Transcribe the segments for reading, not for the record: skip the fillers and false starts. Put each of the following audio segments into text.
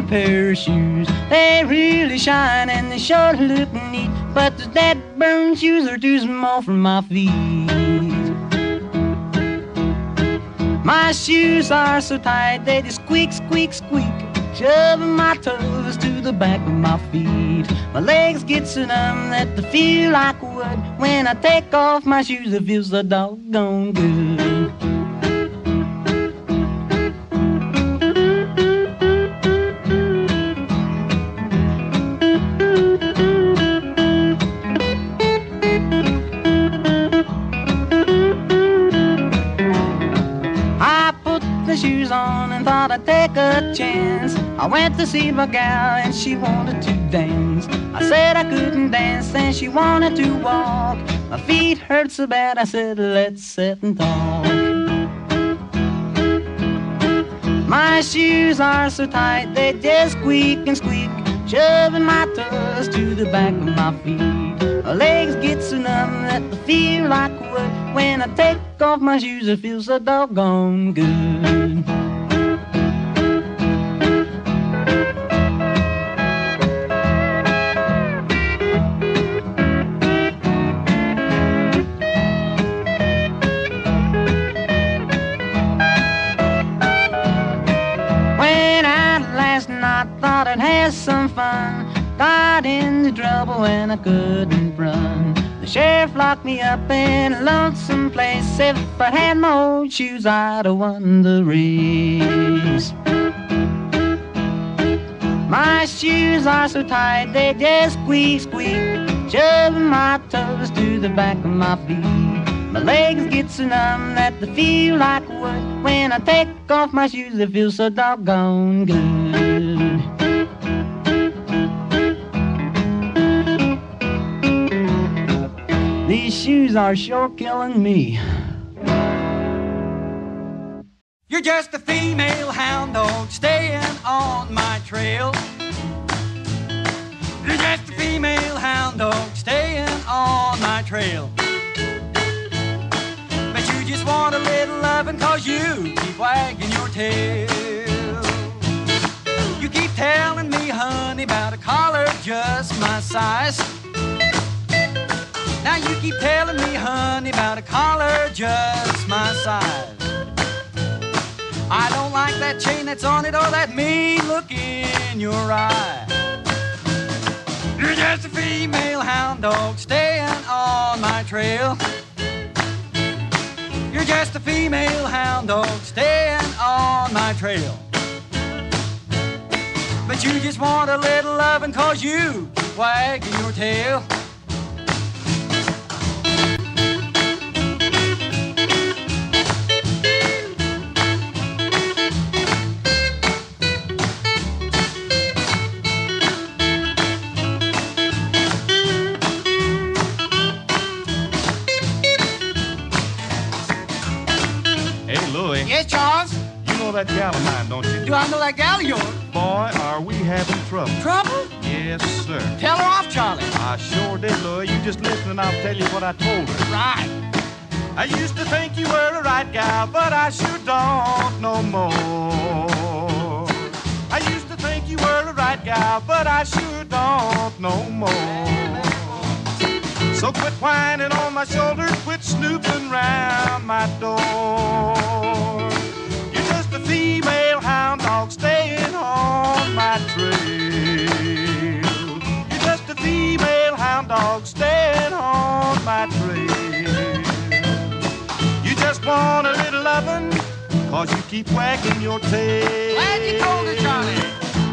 pair of shoes. They really shine and they sure look neat, but the dead burn shoes are too small for my feet. My shoes are so tight they just squeak, squeak, squeak, shoving my toes to the back of my feet. My legs get so numb that they feel like wood. When I take off my shoes, it feels so doggone good. Shoes on and thought I'd take a chance. I went to see my gal and she wanted to dance. I said I couldn't dance and she wanted to walk. My feet hurt so bad I said let's sit and talk. My shoes are so tight they just squeak and squeak, shoving my toes to the back of my feet. My legs get so numb that they feel like wood. When I take off my shoes it feels so doggone good. I thought I'd have some fun, got into trouble when I couldn't run. The sheriff locked me up in a lonesome place. If I had my old shoes I'd have won the race. My shoes are so tight they just squeak, squeak, shoving my toes to the back of my feet. My legs get so numb that they feel like wood. When I take off my shoes they feel so doggone good. These shoes are sure killing me. You're just a female hound dog staying on my trail. You're just a female hound dog staying on my trail. But you just want a little loving 'cause you keep wagging your tail. You keep telling me, honey, about a collar just my size. Now you keep telling me, honey, about a collar just my size. I don't like that chain that's on it or that mean look in your eye. You're just a female hound dog staying on my trail. You're just a female hound dog staying on my trail. But you just want a little loving 'cause you keep wagging your tail. Yes, Charles? You know that gal of mine, don't you? Do I know that gal of yours? Boy, are we having trouble. Trouble? Yes, sir. Tell her off, Charlie. I sure did, Louie. You just listen and I'll tell you what I told her. Right. I used to think you were a right gal, but I sure don't no more. I used to think you were a right gal, but I sure don't no more. So quit whining on my shoulder, quit snooping round my door. You're just a female hound dog staying on my trail. You're just a female hound dog staying on my trail. You just want a little lovin' 'cause you keep wagging your tail. Glad you told her, Charlie.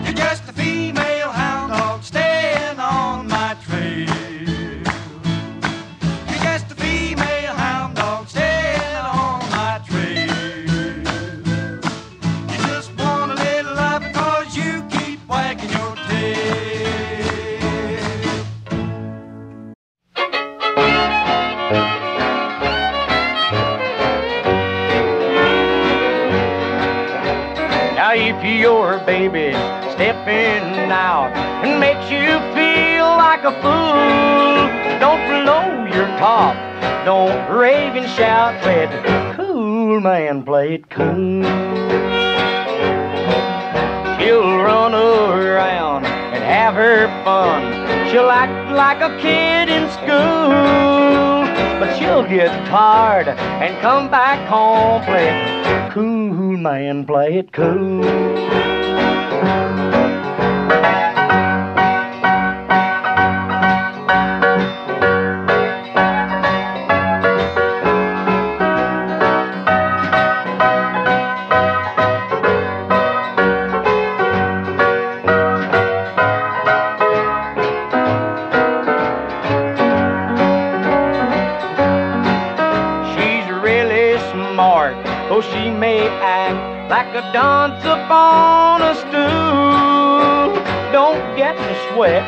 You're just a female hound dog staying on my trail. If your baby stepping out and makes you feel like a fool, don't blow your top, don't rave and shout, play it cool, man, play it cool. She'll run around and have her fun. She'll act like a kid in school, but she'll get tired and come back home. Play it cool, man, play it cool. Though she may act like a dunce upon a stool, don't get in a sweat,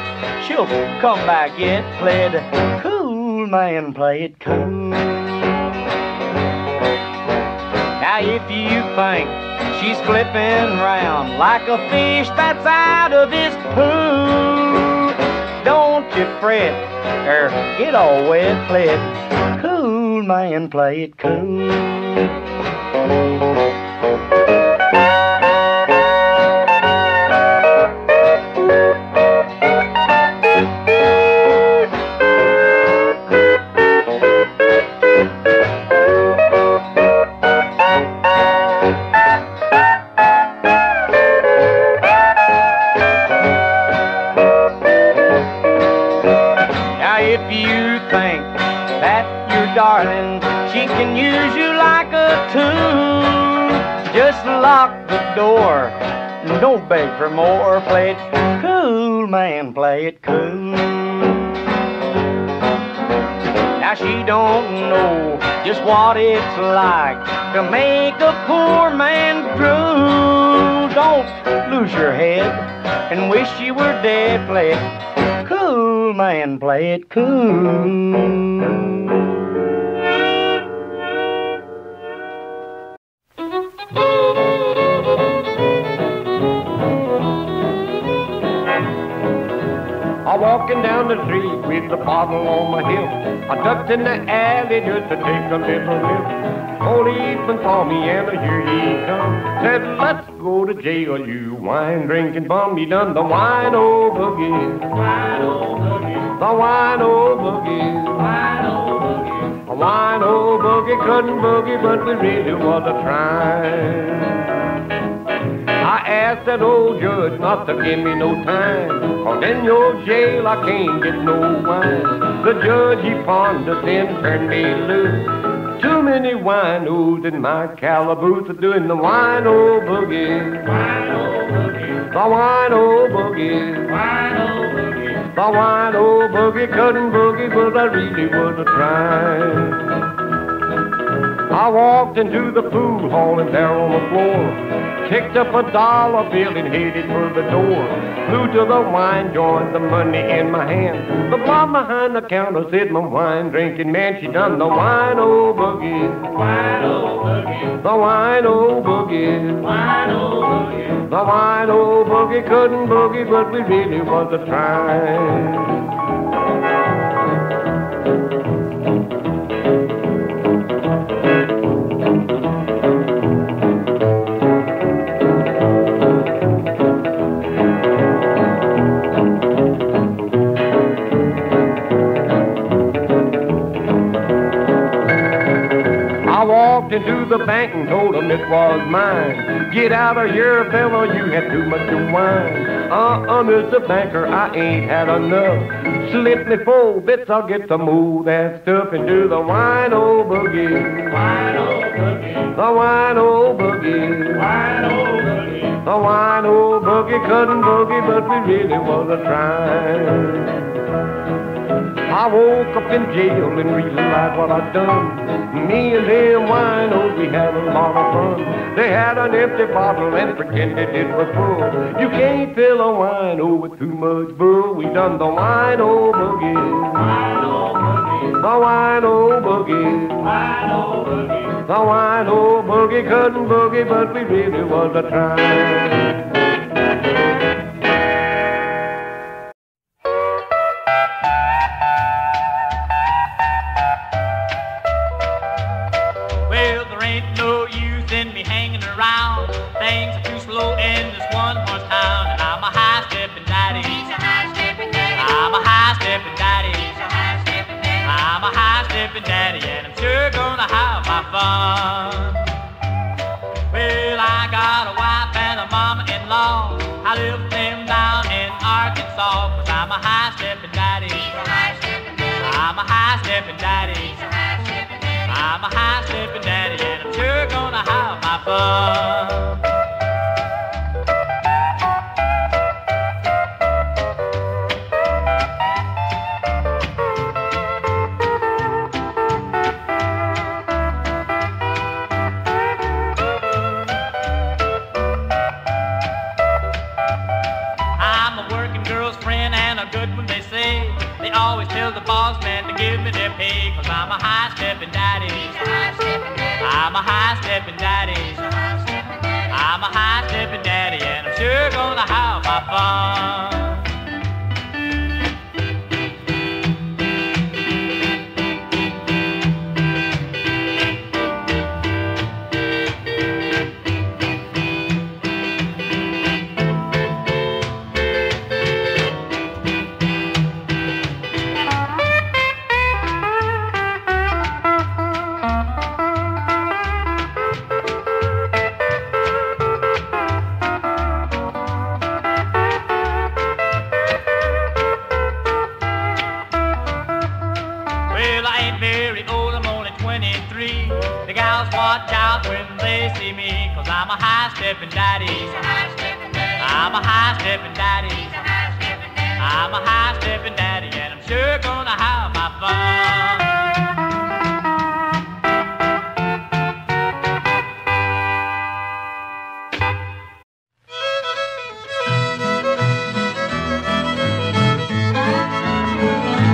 she'll come back yet. Play it cool, man, play it cool. Now if you think she's flipping round like a fish that's out of this pool, don't you fret or get all wet. Play it cool, man, play it cool. Now if you think that your darling, she can use you like a tool, just lock the door and don't beg for more. Play it cool, man, play it cool. Now she don't know just what it's like to make a poor man drool. Don't lose your head and wish you were dead. Play it cool, man, play it cool. Walking down the street with the bottle on my hip, I ducked in the alley just to take a little nip. Policeman saw me and here he come. Said, let's go to jail, you wine drinking bum. He done the wine old boogie, wine old boogie, the wine old boogie, wine old boogie. A wine old boogie couldn't boogie, but we really was a trying. I asked that old judge not to give me no time, 'cause in your jail I can't get no wine. The judge, he pondered, then turned me loose. Too many winos in my calaboose doing the wine old boogie, wine old boogie, the wine old boogie, wine old boogie. The wine old boogie couldn't boogie, but I really was a trying. I walked into the food hall and there on the floor, picked up a dollar bill and headed for the door. Flew to the wine joint, the money in my hand. The blonde behind the counter said, my wine drinking man, she done the wine old boogie, wine old boogie, the wine old boogie, wine old boogie. The wine old boogie couldn't boogie, but we really was a trying. Into the bank and told them it was mine. Get out of here, fella, you had too much of wine. Mr. Banker, I ain't had enough. Slip me 4 bits, I'll get some more that stuff into the wine old boogie, wine old boogie, the wine old boogie, wine old boogie. The wine old boogie couldn't boogie, but we really was a trying. I woke up in jail and realized what I'd done. Me and them winos, we had a lot of fun. They had an empty bottle and pretended it was full. You can't fill a wino with too much bull. We done the wino boogie, wino boogie, the wino boogie, wino boogie. The wino boogie couldn't boogie, but we really was a trying. Things are too slow in this one-horse town. high-stepping daddy, and I'm sure gonna have my fun. Well, I got a wife and a mama-in-law. I live them down in Arkansas, 'cause I'm a high-stepping daddy. I'm a high-stepping daddy. I'm a high-stepping daddy, and I'm sure gonna have my fun. They always tell the boss man to give me their pay, 'cause I'm a high-stepping daddy. I'm a high-stepping daddy. I'm a high-stepping daddy, and I'm sure gonna have my fun. Watch out when they see me, 'cause I'm a high-stepping daddy. I'm a high-stepping daddy. I'm a high-stepping daddy, and I'm sure gonna have my fun.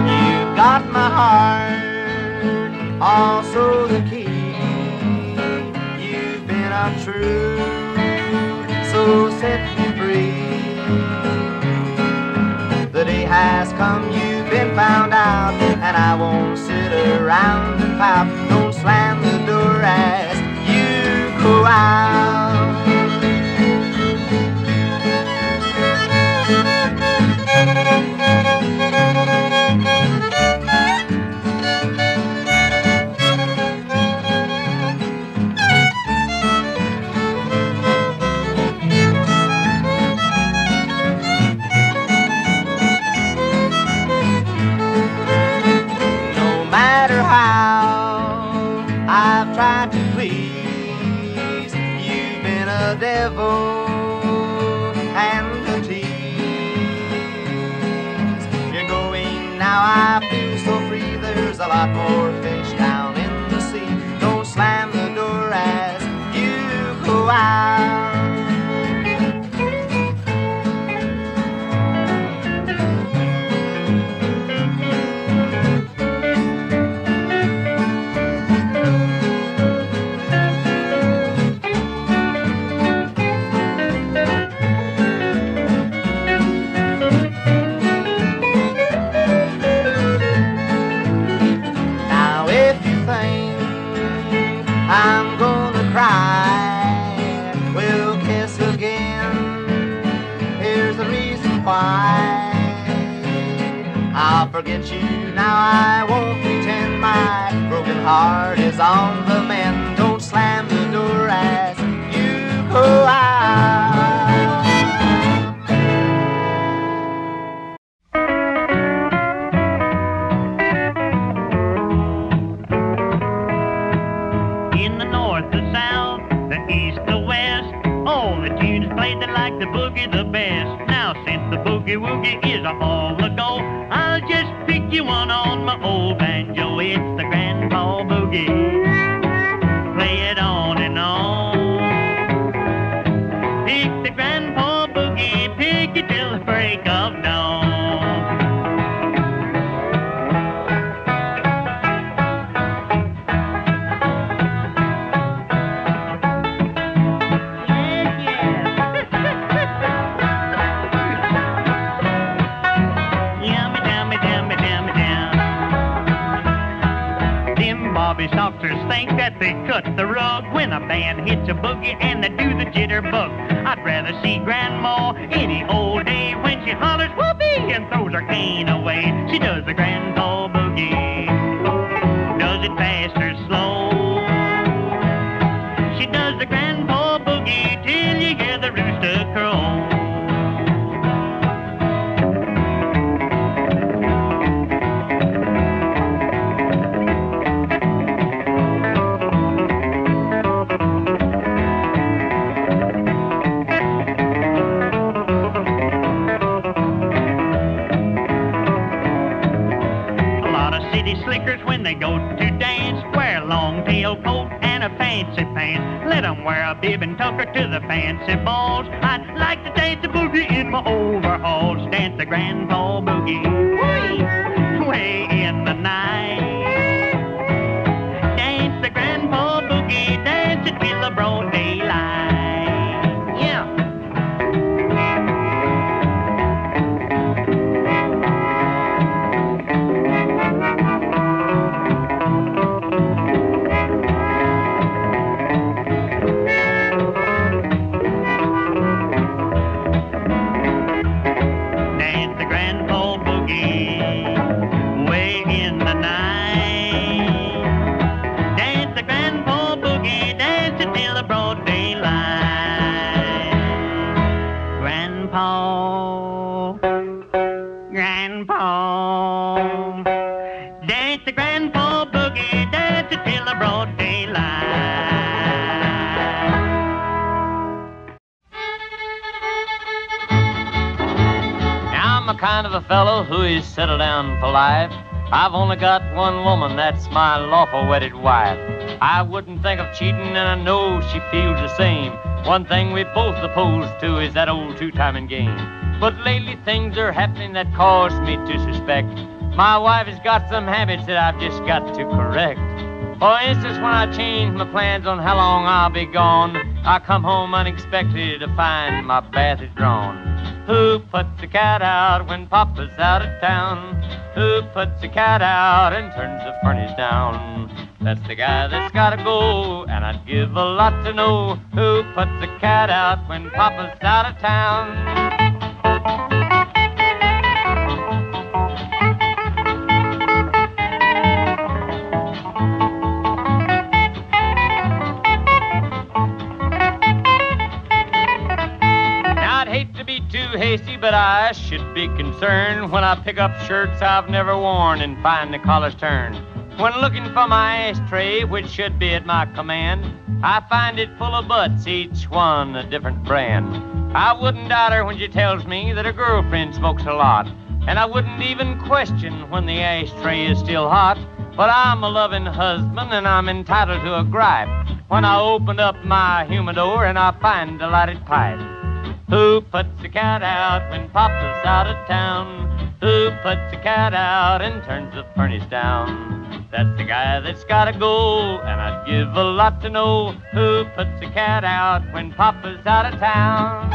You got my heart, also the key. True, so set me free. The day has come, you've been found out, and I won't sit around and pout. Don't slam the door as you go out. Tried to please, you've been a devil and a tease. You're going now, I feel so free. There's a lot more fish down in the sea. Don't slam the door as you go out. I'm gonna cry, we'll kiss again. Here's the reason why. I'll forget you now, I won't pretend. My broken heart is on the mend. Don't slam the door as you go out. Like the boogie the best. Now since the boogie woogie is a all ago, I'll just pick you one on my old banjo. It's the grandpa boogie. Play it on and on. Pick the grandpa boogie, pick it till the break of dawn. Doctors think that they cut the rug when a band hits a boogie and they do the jitterbug. I'd rather see Grandma any old day when she hollers whoopee and throws her cane away. She does the grandpa boogie. lot of city slickers when they go to dance wear a long tail coat and a fancy pants. Let 'em wear a bib and tucker to the fancy balls. I'd like to dance the boogie in my overalls. Dance the grandpa boogie way in the night. Dance the grandpa boogie, dance it till the broad daylight. Yeah. Dance the grandpa boogie way in the night. Dance the grandpa boogie, dance it till the broad daylight. Grandpa, grandpa, dance the grandpa boogie, dance it till the broad daylight. Now I'm a kind of a fellow who is settled down for life. I've only got one woman, that's my lawful wedded wife. I wouldn't think of cheating, and I know she feels the same. One thing we both opposed to is that old two-timing game. But lately things are happening that cause me to suspect my wife has got some habits that I've just got to correct. For instance, when I change my plans on how long I'll be gone, I come home unexpected to find my bath is drawn. Who puts the cat out when Papa's out of town? Who puts the cat out and turns the furnace down? That's the guy that's gotta go, and I'd give a lot to know who puts the cat out when Papa's out of town. Too hasty, but I should be concerned when I pick up shirts I've never worn and find the collars turned. When looking for my ashtray, which should be at my command, I find it full of butts, each one a different brand. I wouldn't doubt her when she tells me that her girlfriend smokes a lot, and I wouldn't even question when the ashtray is still hot. But I'm a loving husband, and I'm entitled to a gripe when I open up my humidor and I find a lighted pipe. Who puts the cat out when Papa's out of town? Who puts the cat out and turns the furnace down? That's the guy that's gotta go, and I'd give a lot to know who puts the cat out when Papa's out of town.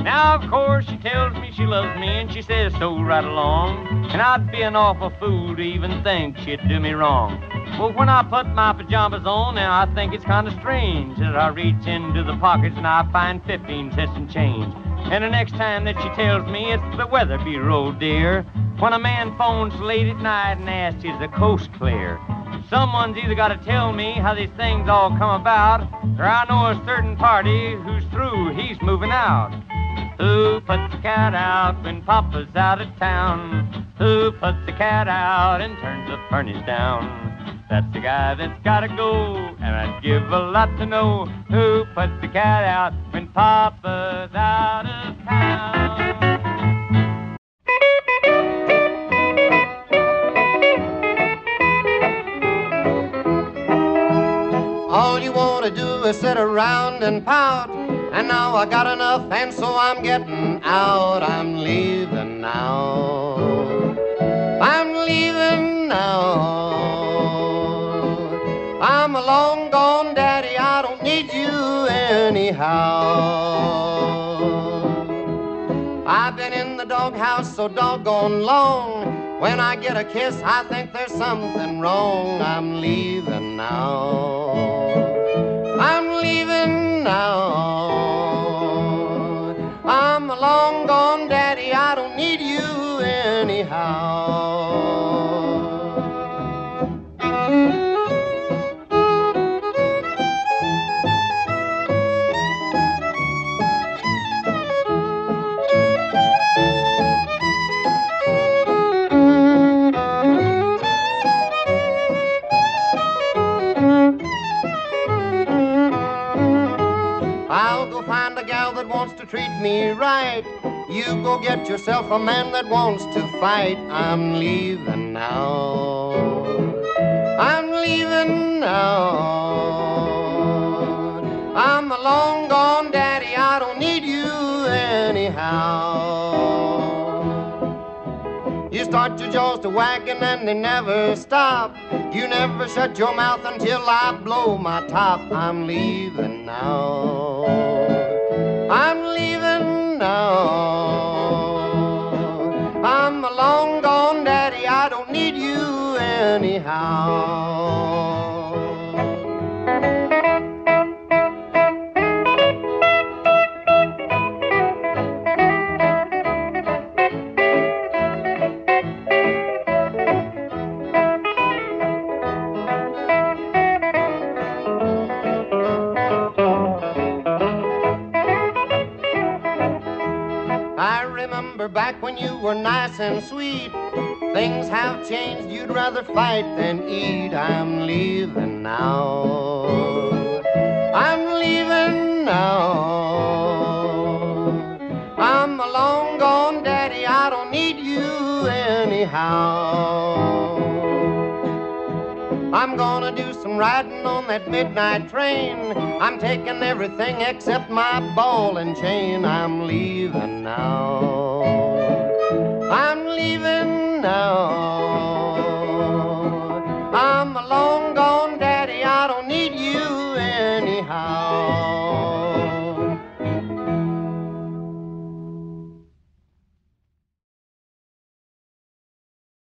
Now, of course, she tells me she loves me, and she says so right along. And I'd be an awful fool to even think she'd do me wrong. Well, when I put my pajamas on, now I think it's kind of strange that I reach into the pockets and I find 15 cents in change. And the next time that she tells me it's the Weather Bureau, dear, when a man phones late at night and asks, is the coast clear? Someone's either got to tell me how these things all come about, or I know a certain party who's through, he's moving out. Who puts the cat out when Papa's out of town? Who puts the cat out and turns the furnace down? That's the guy that's gotta go, and I'd give a lot to know who puts the cat out when Papa's out of town. All you want to do is sit around and pout. And now I got enough, and so I'm getting out. I'm leaving now. I'm leaving now. I'm a long gone daddy, I don't need you anyhow. I've been in the doghouse so doggone long. When I get a kiss, I think there's something wrong. I'm leaving now. I'm leaving now. I'm a long gone daddy, I don't need you anyhow. treat me right. You go get yourself a man that wants to fight. I'm leaving now. I'm leaving now. I'm a long gone daddy, I don't need you anyhow. You start your jaws to wagging and they never stop. You never shut your mouth until I blow my top. I'm leaving now. I'm leaving now. I'm a long gone daddy, I don't need you anyhow. Back when you were nice and sweet, things have changed, you'd rather fight than eat. I'm leaving now. I'm leaving now. I'm a long gone daddy, I don't need you anyhow. I'm gonna do some riding on that midnight train. I'm taking everything except my ball and chain. I'm leaving now. I'm leaving now.